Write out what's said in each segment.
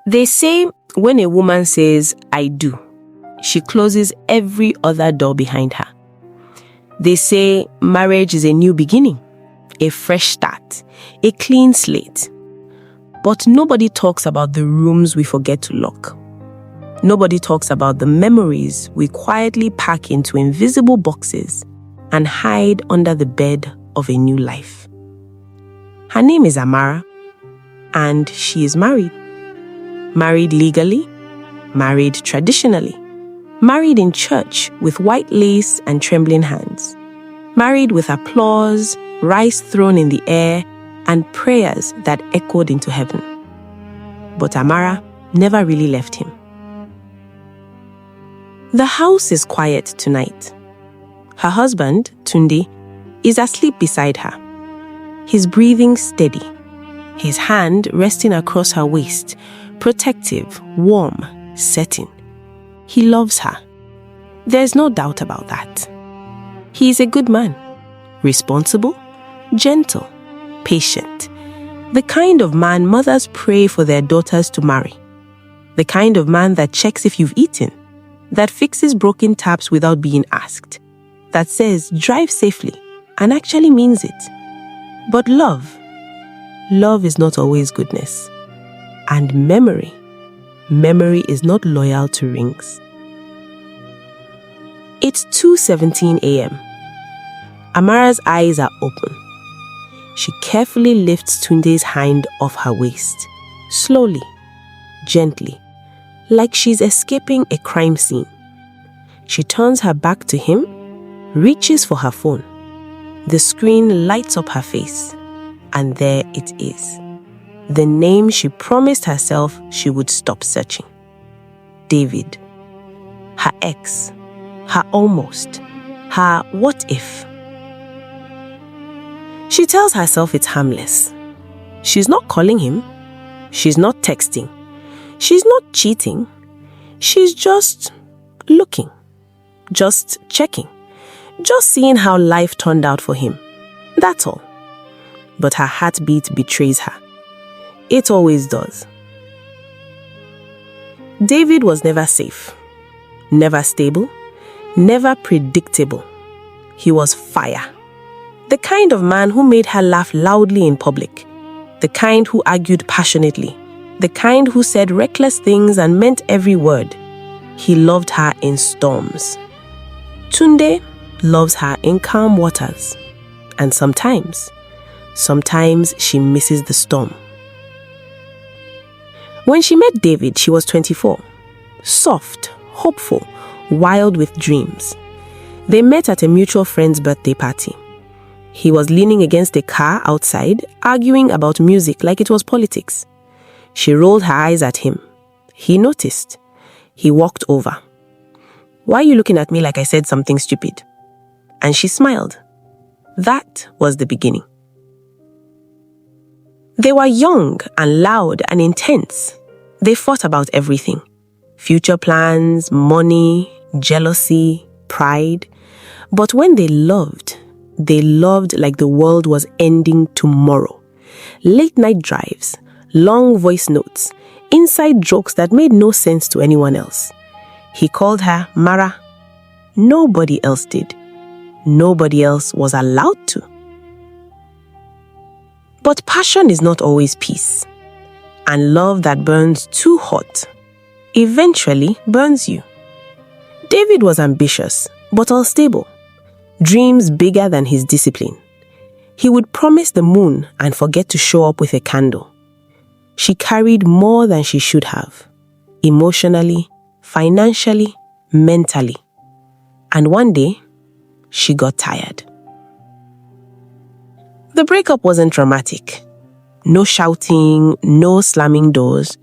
They say when a woman says, "I do," she closes every other door behind her. They say marriage is a new beginning, a fresh start, a clean slate. But nobody talks about the rooms we forget to lock. Nobody talks about the memories we quietly pack into invisible boxes and hide under the bed of a new life. Her name is Amara, and she is married. Married legally, married traditionally, married in church with white lace and trembling hands, married with applause, rice thrown in the air, and prayers that echoed into heaven. But Amara never really left him. The house is quiet tonight. Her husband, Tunde, is asleep beside her. His breathing steady, his hand resting across her waist, protective, warm, setting. He loves her. There's no doubt about that. He is a good man, responsible, gentle, patient. The kind of man mothers pray for their daughters to marry. The kind of man that checks if you've eaten, that fixes broken taps without being asked, that says drive safely and actually means it. But love is not always goodness. And memory is not loyal to rings. It's 2:17 a.m. Amara's eyes are open. She carefully lifts Tunde's hand off her waist, slowly, gently, like she's escaping a crime scene. She turns her back to him, reaches for her phone. The screen lights up her face, and there it is. The name she promised herself she would stop searching. David. Her ex. Her almost. Her what if. She tells herself it's harmless. She's not calling him. She's not texting. She's not cheating. She's just looking. Just checking. Just seeing how life turned out for him. That's all. But her heartbeat betrays her. It always does. David was never safe, never stable, never predictable. He was fire. The kind of man who made her laugh loudly in public. The kind who argued passionately. The kind who said reckless things and meant every word. He loved her in storms. Tunde loves her in calm waters. And sometimes she misses the storm. When she met David, she was 24. Soft, hopeful, wild with dreams. They met at a mutual friend's birthday party. He was leaning against a car outside, arguing about music like it was politics. She rolled her eyes at him. He noticed. He walked over. "Why are you looking at me like I said something stupid?" And she smiled. That was the beginning. They were young and loud and intense. They fought about everything. Future plans, money, jealousy, pride. But when they loved like the world was ending tomorrow. Late night drives, long voice notes, inside jokes that made no sense to anyone else. He called her Mara. Nobody else did. Nobody else was allowed to. But passion is not always peace. And love that burns too hot eventually burns you. David was ambitious, but unstable. Dreams bigger than his discipline. He would promise the moon and forget to show up with a candle. She carried more than she should have. Emotionally, financially, mentally. And one day, she got tired. The breakup wasn't dramatic. No shouting, no slamming doors.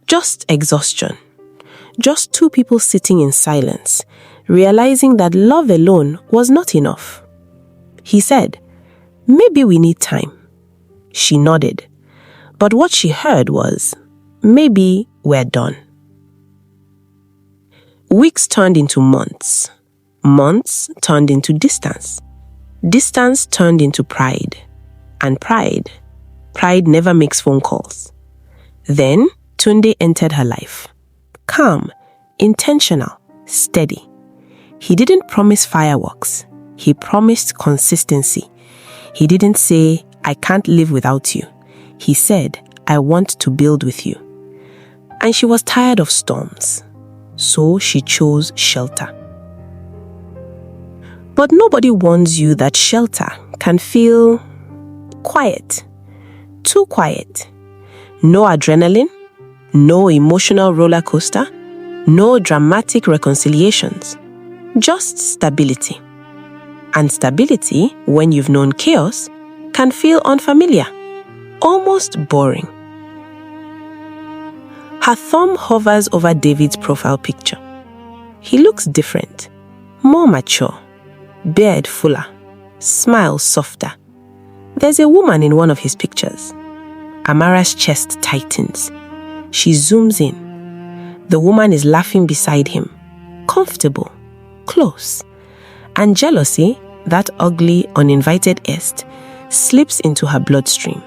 Just exhaustion. Just two people sitting in silence, realizing that love alone was not enough. He said, "Maybe we need time." She nodded. But what she heard was, "Maybe we're done." Weeks turned into months. Months turned into distance. Distance turned into pride. And pride never makes phone calls. Then Tunde entered her life. Calm, intentional, steady. He didn't promise fireworks. He promised consistency. He didn't say, I can't live without you. He said, I want to build with you. And she was tired of storms. So she chose shelter. But nobody warns you that shelter can feel quiet. Too quiet. No adrenaline, no emotional roller coaster, no dramatic reconciliations. Just stability. And stability, when you've known chaos, can feel unfamiliar, almost boring. Her thumb hovers over David's profile picture. He looks different, more mature, beard fuller, smile softer. There's a woman in one of his pictures. Amara's chest tightens. She zooms in. The woman is laughing beside him, comfortable, close. And jealousy, that ugly, uninvited est, slips into her bloodstream.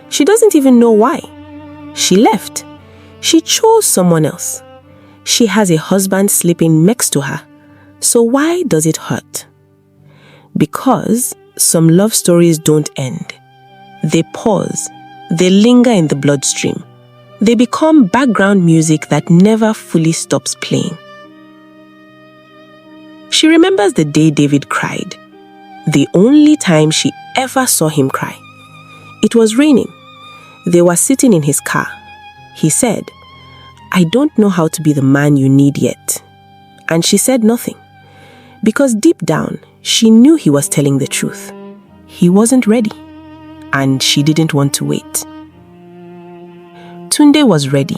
She doesn't even know why. She left. She chose someone else. She has a husband sleeping next to her. So why does it hurt? Because some love stories don't end. They pause. They linger in the bloodstream. They become background music that never fully stops playing. She remembers the day David cried. The only time she ever saw him cry. It was raining. They were sitting in his car. He said, I don't know how to be the man you need yet. And she said nothing. Because deep down, she knew he was telling the truth. He wasn't ready. And she didn't want to wait. Tunde was ready.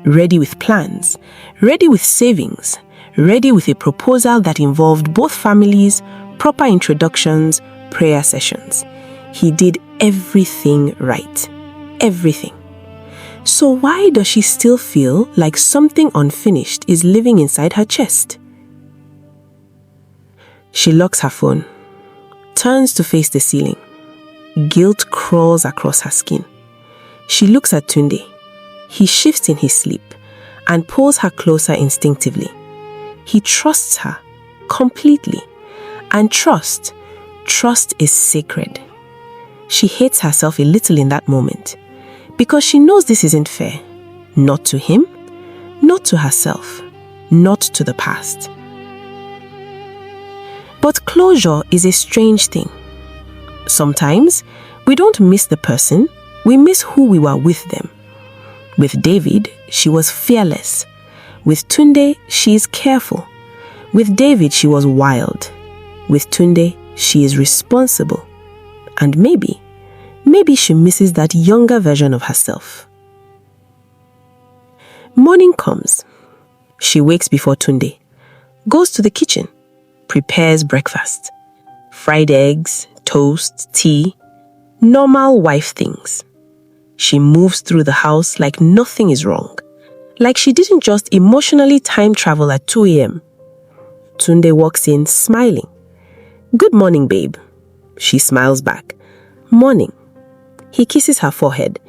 Ready with plans. Ready with savings. Ready with a proposal that involved both families, proper introductions, prayer sessions. He did everything right. Everything. So why does she still feel like something unfinished is living inside her chest? She locks her phone, turns to face the ceiling. Guilt crawls across her skin. She looks at Tunde. He shifts in his sleep and pulls her closer instinctively. He trusts her completely. And trust is sacred. She hates herself a little in that moment because she knows this isn't fair. Not to him, not to herself, not to the past. But closure is a strange thing. Sometimes we don't miss the person, we miss who we were with them. With David, she was fearless. With Tunde, she is careful. With David, she was wild. With Tunde, she is responsible. And maybe she misses that younger version of herself. Morning comes. She wakes before Tunde, goes to the kitchen, prepares breakfast. Fried eggs, toast, tea, normal wife things. She moves through the house like nothing is wrong. Like she didn't just emotionally time travel at 2 a.m. Tunde walks in smiling. Good morning, babe. She smiles back. Morning. He kisses her forehead.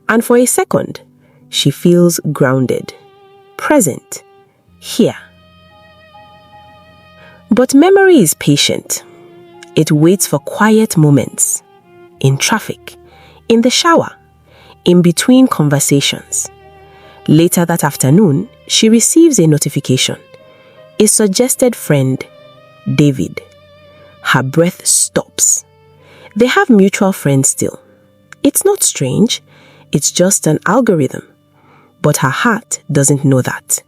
And for a second, she feels grounded. Present. Here. But memory is patient. It waits for quiet moments. In traffic. In the shower. In between conversations. Later that afternoon, she receives a notification. A suggested friend, David. Her breath stops. They have mutual friends still. It's not strange. It's just an algorithm. But her heart doesn't know that.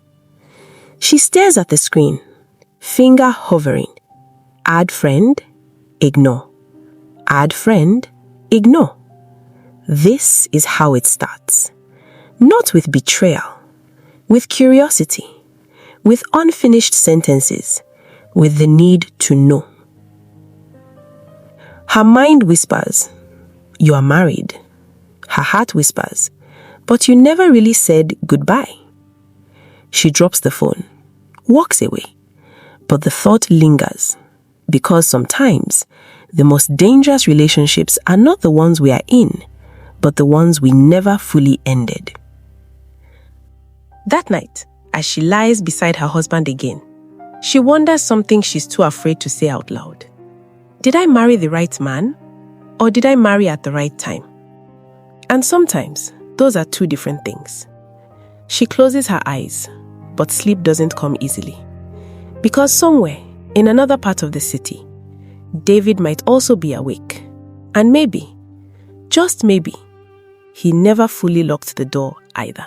She stares at the screen, finger hovering. Add friend, ignore. Add friend, ignore. This is how it starts. Not with betrayal, with curiosity, with unfinished sentences, with the need to know. Her mind whispers, you are married. Her heart whispers, but you never really said goodbye. She drops the phone, walks away, but the thought lingers, because sometimes the most dangerous relationships are not the ones we are in, but the ones we never fully ended. That night, as she lies beside her husband again, she wonders something she's too afraid to say out loud. Did I marry the right man? Or did I marry at the right time? And sometimes, those are two different things. She closes her eyes, but sleep doesn't come easily. Because somewhere, in another part of the city, David might also be awake. And maybe, just maybe, he never fully locked the door either.